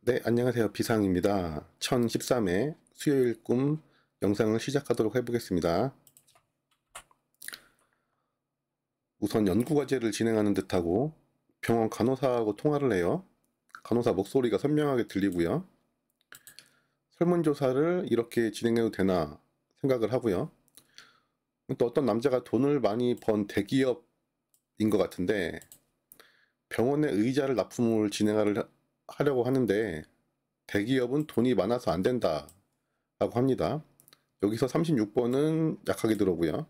네, 안녕하세요. 비상입니다. 1013회 수요일 꿈 영상을 시작하도록 해보겠습니다. 우선 연구과제를 진행하는 듯하고 병원 간호사하고 통화를 해요. 간호사 목소리가 선명하게 들리고요. 설문조사를 이렇게 진행해도 되나 생각을 하고요. 또 어떤 남자가 돈을 많이 번 대기업인 것 같은데 병원에 의자를 납품을 하려고 하는데 대기업은 돈이 많아서 안 된다 라고 합니다. 여기서 36번은 약하게 들어오고요.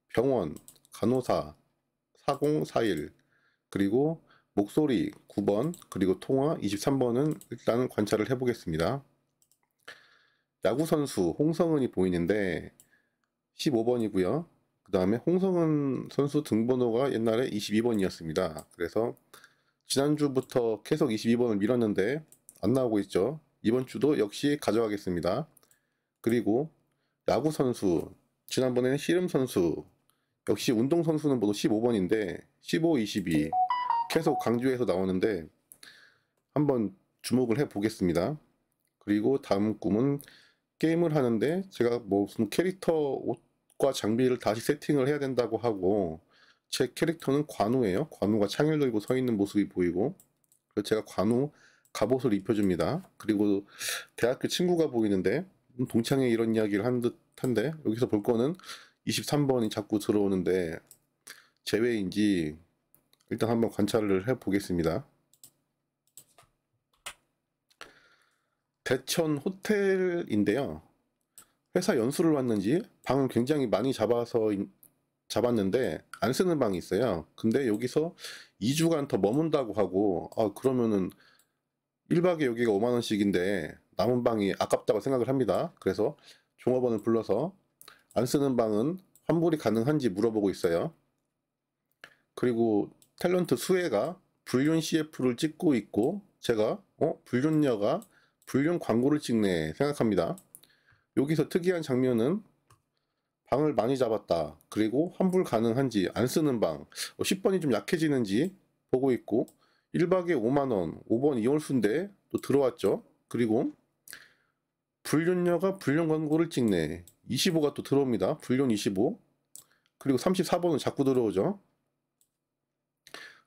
병원, 간호사, 4041, 그리고 목소리 9번, 그리고 통화 23번은 일단 관찰을 해보겠습니다. 야구선수 홍성은이 보이는데 15번이고요. 그 다음에 홍성은 선수 등번호가 옛날에 22번이었습니다. 그래서 지난주부터 계속 22번을 밀었는데 안 나오고 있죠. 이번 주도 역시 가져가겠습니다. 그리고 야구선수, 지난번에는 씨름선수, 역시 운동선수는 모두 15번인데 15, 22 계속 강조해서 나오는데 한번 주목을 해보겠습니다. 그리고 다음 꿈은 게임을 하는데 제가 무슨 캐릭터 옷과 장비를 다시 세팅을 해야 된다고 하고 제 캐릭터는 관우예요. 관우가 창을 들고 서 있는 모습이 보이고 그래서 제가 관우 갑옷을 입혀줍니다. 그리고 대학교 친구가 보이는데 동창회 이런 이야기를 한 듯한데 여기서 볼 거는 23번이 자꾸 들어오는데 제외인지 일단 한번 관찰을 해보겠습니다. 대천 호텔인데요. 회사 연수를 왔는지 방을 굉장히 많이 잡았는데 안 쓰는 방이 있어요. 근데 여기서 2주간 더 머문다고 하고 그러면은 1박에 여기가 5만원씩인데 남은 방이 아깝다고 생각을 합니다. 그래서 종업원을 불러서 안 쓰는 방은 환불이 가능한지 물어보고 있어요. 그리고 탤런트 수혜가 불륜 CF를 찍고 있고 제가 불륜녀가 불륜 광고를 찍네 생각합니다. 여기서 특이한 장면은 방을 많이 잡았다. 그리고 환불 가능한지 안 쓰는 방 10번이 좀 약해지는지 보고 있고 1박에 5만원 5번 이월수인데 또 들어왔죠. 그리고 불륜녀가 불륜 광고를 찍네 25가 또 들어옵니다. 불륜 25 그리고 34번은 자꾸 들어오죠.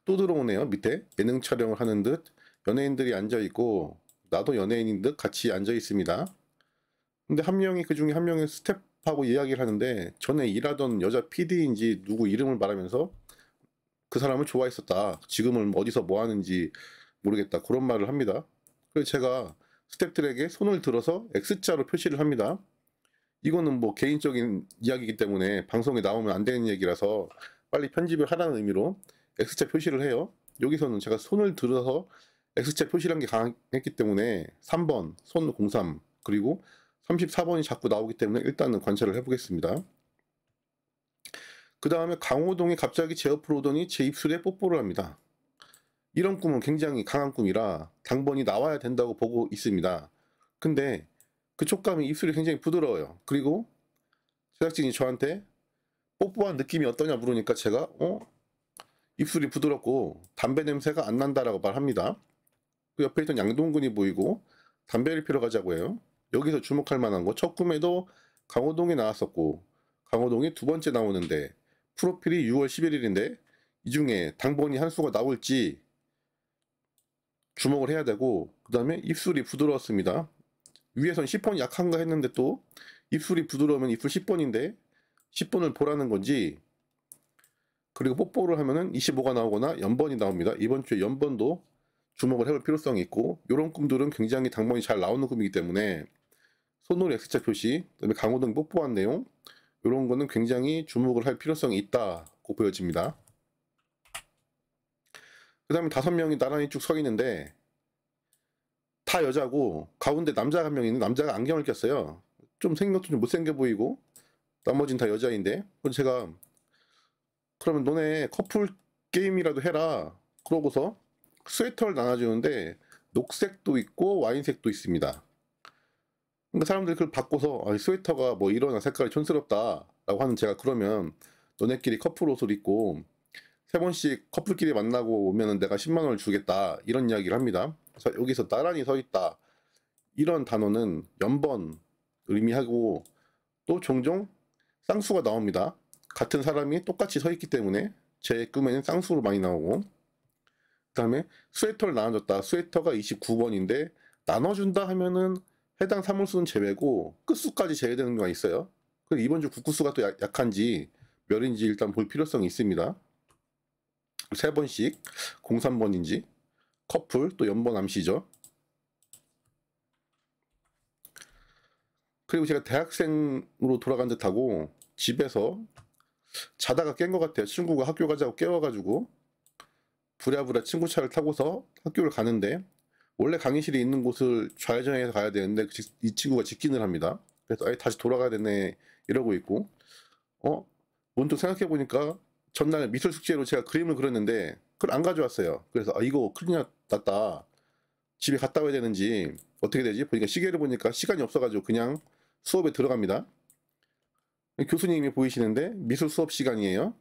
또 들어오네요. 밑에 예능 촬영을 하는 듯 연예인들이 앉아있고 나도 연예인인 듯 같이 앉아있습니다. 근데 한 명이 그 중에 한 명의 스텝하고 이야기를 하는데 전에 일하던 여자 PD인지 누구 이름을 말하면서 그 사람을 좋아했었다. 지금은 어디서 뭐 하는지 모르겠다. 그런 말을 합니다. 그래서 제가 스텝들에게 손을 들어서 X자로 표시를 합니다. 이거는 뭐 개인적인 이야기이기 때문에 방송에 나오면 안 되는 얘기라서 빨리 편집을 하라는 의미로 X자 표시를 해요. 여기서는 제가 손을 들어서 X자 표시를 한 게 강했기 때문에 3번, 손 03, 그리고 34번이 자꾸 나오기 때문에 일단은 관찰을 해보겠습니다. 그 다음에 강호동이 갑자기 제 옆으로 오더니 제 입술에 뽀뽀를 합니다. 이런 꿈은 굉장히 강한 꿈이라 당번이 나와야 된다고 보고 있습니다. 근데 그 촉감이 입술이 굉장히 부드러워요. 그리고 제작진이 저한테 뽀뽀한 느낌이 어떠냐 물으니까 제가 입술이 부드럽고 담배 냄새가 안 난다라고 말합니다. 그 옆에 있던 양동근이 보이고 담배를 피러 가자고 해요. 여기서 주목할 만한 거 첫 꿈에도 강호동이 나왔었고 강호동이 두 번째 나오는데 프로필이 6월 11일인데 이 중에 당번이 한 수가 나올지 주목을 해야 되고 그 다음에 입술이 부드러웠습니다. 위에선 10번이 약한가 했는데 또 입술이 부드러우면 입술 10번인데 10번을 보라는 건지 그리고 뽀뽀를 하면은 25가 나오거나 연번이 나옵니다. 이번 주에 연번도 주목을 해볼 필요성이 있고 이런 꿈들은 굉장히 당번이 잘 나오는 꿈이기 때문에 손으로 X자 표시, 그다음에 강호동 뽀뽀한 내용 이런 거는 굉장히 주목을 할 필요성이 있다고 보여집니다. 그 다음에 5명이 나란히 쭉 서 있는데 다 여자고 가운데 남자 한 명 있는 남자가 안경을 꼈어요. 좀 생긴 것도 좀 못생겨 보이고 나머진 다 여자인데 그래서 제가 그러면 너네 커플 게임이라도 해라 그러고서 스웨터를 나눠주는데 녹색도 있고 와인색도 있습니다. 그러니까 사람들이 그걸 바꿔서 스웨터가 뭐 이런 색깔이 촌스럽다 라고 하는 제가 그러면 너네끼리 커플 옷을 입고 3번씩 커플끼리 만나고 오면은 내가 10만원을 주겠다 이런 이야기를 합니다. 자, 여기서 나란히 서 있다. 이런 단어는 연번 의미하고 또 종종 쌍수가 나옵니다. 같은 사람이 똑같이 서 있기 때문에 제 꿈에는 쌍수로 많이 나오고, 그 다음에 스웨터를 나눠줬다. 스웨터가 29번인데 나눠준다 하면은 해당 사물수는 제외고 끝수까지 제외되는 경우가 있어요. 그리고 이번 주 국구수가 또 약한지 몇인지 일단 볼 필요성이 있습니다. 3번씩 03번인지 커플 또 연번 암시죠. 그리고 제가 대학생으로 돌아간 듯하고 집에서 자다가 깬 것 같아요. 친구가 학교 가자고 깨워가지고 부랴부랴 친구 차를 타고서 학교를 가는데, 원래 강의실이 있는 곳을 좌회전해서 가야 되는데 이 친구가 직진을 합니다. 그래서 아예 다시 돌아가야 되네 이러고 있고, 문득 생각해보니까 전날 미술 숙제로 제가 그림을 그렸는데 그걸 안 가져왔어요. 그래서 이거 큰일 났다. 집에 갔다 와야 되는지 어떻게 되지? 보니까 시계를 보니까 시간이 없어가지고 그냥 수업에 들어갑니다. 교수님이 보이시는데 미술 수업 시간이에요.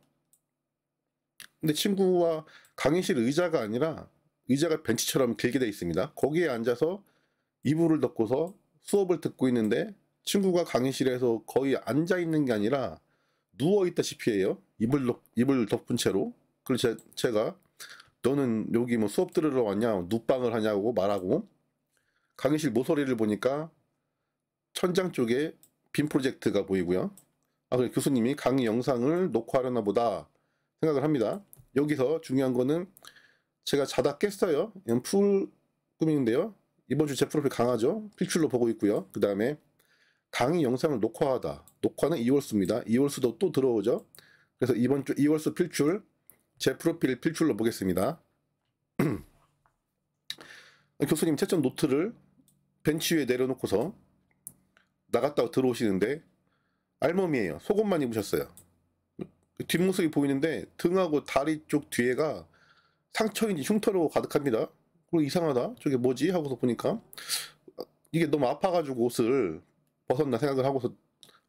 근데 친구와 강의실 의자가 아니라 의자가 벤치처럼 길게 돼 있습니다. 거기에 앉아서 이불을 덮고서 수업을 듣고 있는데 친구가 강의실에서 거의 앉아 있는 게 아니라 누워 있다시피 해요. 이불 덮은 채로. 그래서 제가 너는 여기 뭐 수업 들으러 왔냐, 눕방을 하냐고 말하고, 강의실 모서리를 보니까 천장 쪽에 빔 프로젝트가 보이고요. 그래 교수님이 강의 영상을 녹화하려나 보다 생각을 합니다. 여기서 중요한 거는 제가 자다 깼어요. 이건 풀 꿈인데요. 이번 주 제 프로필 강하죠. 필출로 보고 있고요. 그 다음에 강의 영상을 녹화하다. 녹화는 2월수입니다. 2월수도 또 들어오죠. 그래서 이번 주 2월수 필출, 제 프로필 필출로 보겠습니다. 교수님 채점 노트를 벤치 위에 내려놓고서 나갔다가 들어오시는데 알몸이에요. 속옷만 입으셨어요. 뒷모습이 보이는데 등하고 다리 쪽 뒤에가 상처인지 흉터로 가득합니다. 그리고 이상하다. 저게 뭐지? 하고서 보니까 이게 너무 아파가지고 옷을 벗었나 생각을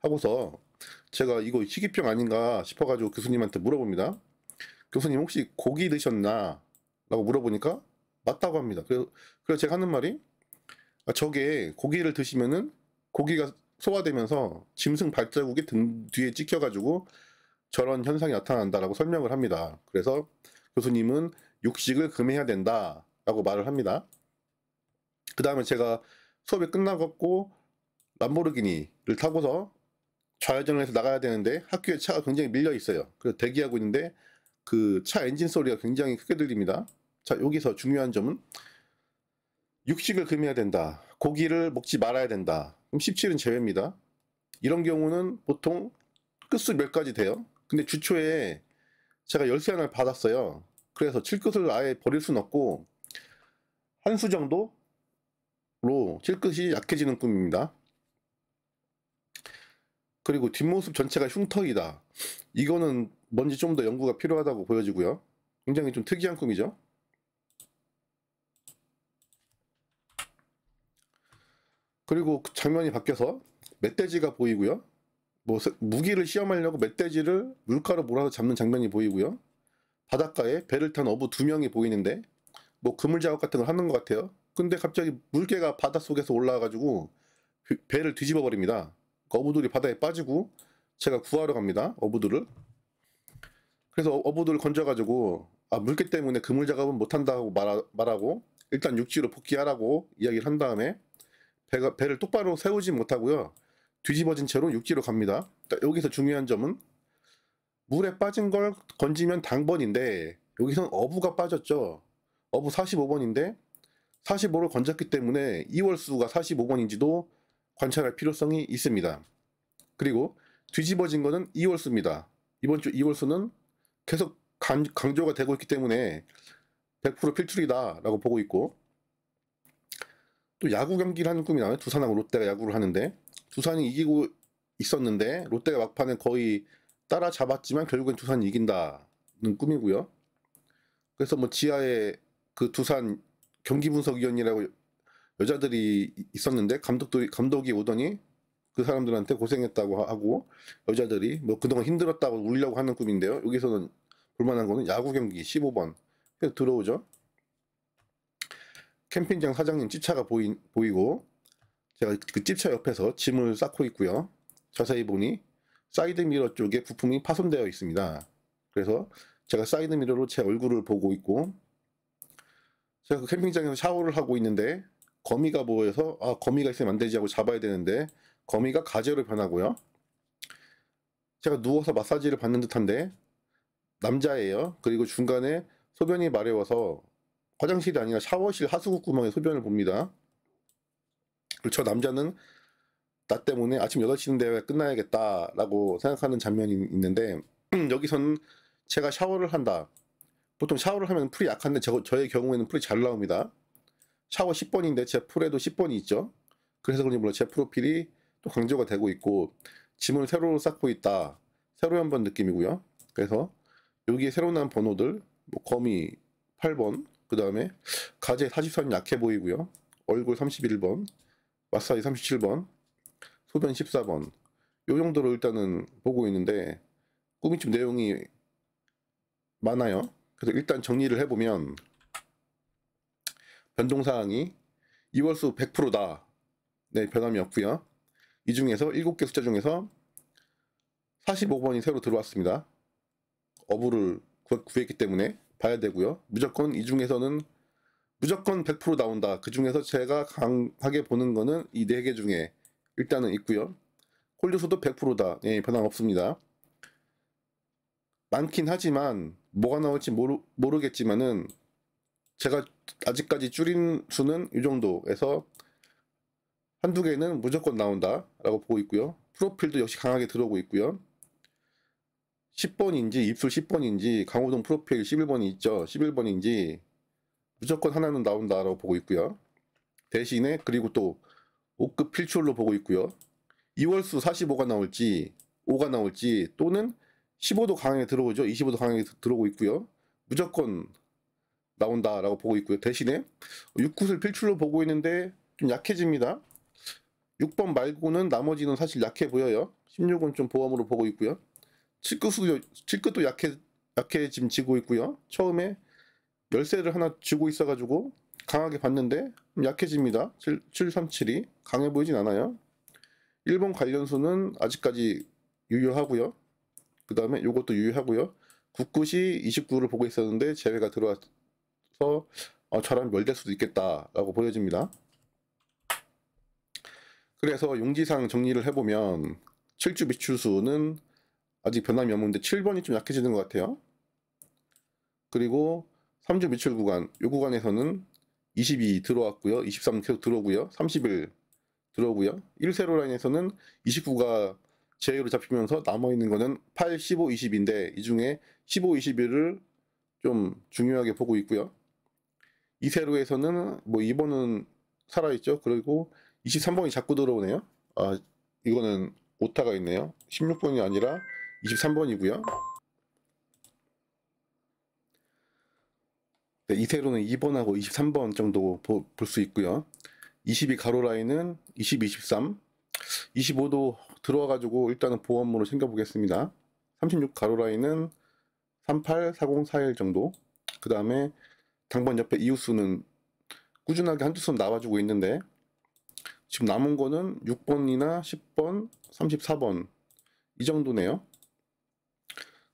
하고서 제가 이거 희귀병 아닌가 싶어가지고 교수님한테 물어봅니다. 교수님 혹시 고기 드셨나? 라고 물어보니까 맞다고 합니다. 그래서 제가 하는 말이 저게 고기를 드시면은 고기가 소화되면서 짐승 발자국이 등 뒤에 찍혀가지고 저런 현상이 나타난다라고 설명을 합니다. 그래서 교수님은 육식을 금해야 된다 라고 말을 합니다. 그 다음에 제가 수업이 끝나고 람보르기니를 타고서 좌회전을 해서 나가야 되는데 학교에 차가 굉장히 밀려 있어요. 그래서 대기하고 있는데 그 차 엔진 소리가 굉장히 크게 들립니다. 자, 여기서 중요한 점은 육식을 금해야 된다. 고기를 먹지 말아야 된다. 그럼 17은 제외입니다. 이런 경우는 보통 끝수 몇 가지 돼요. 근데 주초에 제가 열쇠 하나를 받았어요. 그래서 7끝을 아예 버릴 수는 없고 한 수 정도로 7끝이 약해지는 꿈입니다. 그리고 뒷모습 전체가 흉터이다. 이거는 뭔지 좀 더 연구가 필요하다고 보여지고요. 굉장히 좀 특이한 꿈이죠. 그리고 장면이 바뀌어서 멧돼지가 보이고요. 무기를 시험하려고 멧돼지를 물가로 몰아서 잡는 장면이 보이고요. 바닷가에 배를 탄 어부 2명이 보이는데 그물 작업 같은 걸 하는 것 같아요. 근데 갑자기 물개가 바닷속에서 올라와가지고 배를 뒤집어 버립니다. 어부들이 바다에 빠지고 제가 구하러 갑니다. 어부들을. 그래서 어부들을 건져가지고 물개 때문에 그물 작업은 못한다고 말하고 일단 육지로 복귀하라고 이야기를 한 다음에 배를 똑바로 세우지 못하고요. 뒤집어진 채로 육지로 갑니다. 여기서 중요한 점은 물에 빠진 걸 건지면 당번인데 여기서는 어부가 빠졌죠. 어부 45번인데 45를 건졌기 때문에 2월수가 45번인지도 관찰할 필요성이 있습니다. 그리고 뒤집어진 거는 2월수입니다. 이번 주 2월수는 계속 강조가 되고 있기 때문에 100% 필출이다 라고 보고 있고, 또 야구 경기를 하는 꿈이 나와요. 두산하고 롯데가 야구를 하는데 두산이 이기고 있었는데 롯데가 막판에 거의 따라잡았지만 결국엔 두산이 이긴다는 꿈이고요. 그래서 지하에 그 두산 경기분석위원이라고 여자들이 있었는데 감독이 오더니 그 사람들한테 고생했다고 하고 여자들이 그동안 힘들었다고 울려고 하는 꿈인데요. 여기서는 볼만한 거는 야구 경기 15번 들어오죠. 캠핑장 사장님 찝차가 보이고 제가 그 찝차 옆에서 짐을 쌓고 있고요. 자세히 보니 사이드 미러 쪽에 부품이 파손되어 있습니다. 그래서 제가 사이드 미러로 제 얼굴을 보고 있고, 제가 그 캠핑장에서 샤워를 하고 있는데 거미가 보여서 거미가 있으면 안 되지 하고 잡아야 되는데 거미가 가재로 변하고요. 제가 누워서 마사지를 받는 듯한데 남자예요. 그리고 중간에 소변이 마려워서 화장실이 아니라 샤워실 하수구 구멍에 소변을 봅니다. 그리고 저 남자는 나 때문에 아침 8시인데 끝나야겠다라고 생각하는 장면이 있는데 여기서는 제가 샤워를 한다. 보통 샤워를 하면 풀이 약한데 저의 경우에는 풀이 잘 나옵니다. 샤워 10번인데 제 풀에도 10번이 있죠. 그래서 그런지 몰라 제 프로필이 또 강조가 되고 있고 짐을 새로 쌓고 있다. 새로 연번 느낌이고요. 그래서 여기에 새로 나온 번호들 뭐 거미 8번, 그 다음에 가재 44는 약해 보이고요. 얼굴 31번, 마사지 37번, 소변 14번 요 정도로 일단은 보고 있는데 꾸미집 내용이 많아요. 그래서 일단 정리를 해보면 변동사항이 이월수 100%다. 네, 변함이 없고요. 이 중에서 7개 숫자 중에서 45번이 새로 들어왔습니다. 어부를 구했기 때문에 봐야 되고요. 무조건 이 중에서는 무조건 100% 나온다. 그 중에서 제가 강하게 보는 거는 이 4개 중에 일단은 있고요. 홀류수도 100%다. 예, 변함 없습니다. 많긴 하지만 뭐가 나올지 모르겠지만은 제가 아직까지 줄인 수는 이 정도에서 한두 개는 무조건 나온다 라고 보고 있고요. 프로필도 역시 강하게 들어오고 있고요. 10번인지 입술 10번인지 강호동 프로필 11번이 있죠. 11번인지 무조건 하나는 나온다 라고 보고 있고요. 대신에 그리고 또 5급 필출로 보고 있고요. 이월수 45가 나올지 5가 나올지 또는 15도 강하게 들어오죠. 25도 강하게 들어오고 있고요. 무조건 나온다 라고 보고 있고요. 대신에 6굿을 필출로 보고 있는데 좀 약해집니다. 6번 말고는 나머지는 사실 약해 보여요. 16은 좀 보험으로 보고 있고요. 7끝도 약해짐지고 있고요. 처음에 열쇠를 하나 쥐고 있어가지고 강하게 봤는데 약해집니다. 737이 강해 보이진 않아요. 1번 관련수는 아직까지 유효하고요. 그 다음에 이것도 유효하고요. 9끝이 29를 보고 있었는데 제외가 들어와서 저랑 멸될 수도 있겠다라고 보여집니다. 그래서 용지상 정리를 해보면 7주 미출수는 아직 변함이 없는데 7번이 좀 약해지는 것 같아요. 그리고 3주 미출 구간, 이 구간에서는 22 들어왔고요. 23 계속 들어오고요. 31 들어오고요. 1세로 라인에서는 29가 제외로 잡히면서 남아있는 거는 8, 15, 20인데 이 중에 15, 21을 좀 중요하게 보고 있고요. 2세로에서는 뭐 2번은 살아있죠. 그리고 23번이 자꾸 들어오네요. 이거는 오타가 있네요. 16번이 아니라 23번이고요. 네, 2세로는 2번하고 23번 정도 볼 수 있고요. 22 가로 라인은 20, 23, 25도 들어와가지고 일단은 보험으로 챙겨보겠습니다. 36 가로 라인은 38, 40, 41 정도. 그 다음에 당번 옆에 이웃수는 꾸준하게 한두 수 나와주고 있는데 지금 남은 거는 6번이나 10번, 34번 이 정도네요.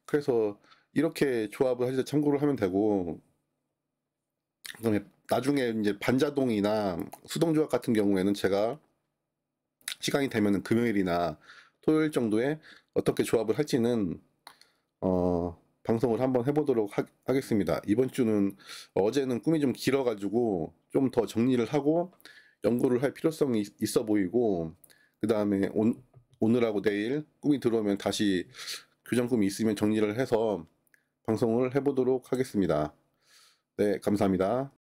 그래서 이렇게 조합을 하실 때 참고를 하면 되고, 그다음에 나중에 이제 반자동이나 수동조합 같은 경우에는 제가 시간이 되면 금요일이나 토요일 정도에 어떻게 조합을 할지는 방송을 한번 해보도록 하겠습니다. 이번 주는 어제는 꿈이 좀 길어가지고 좀 더 정리를 하고 연구를 할 필요성이 있어 보이고, 그 다음에 오늘하고 내일 꿈이 들어오면 다시 교정 꿈이 있으면 정리를 해서 방송을 해보도록 하겠습니다. 네, 감사합니다.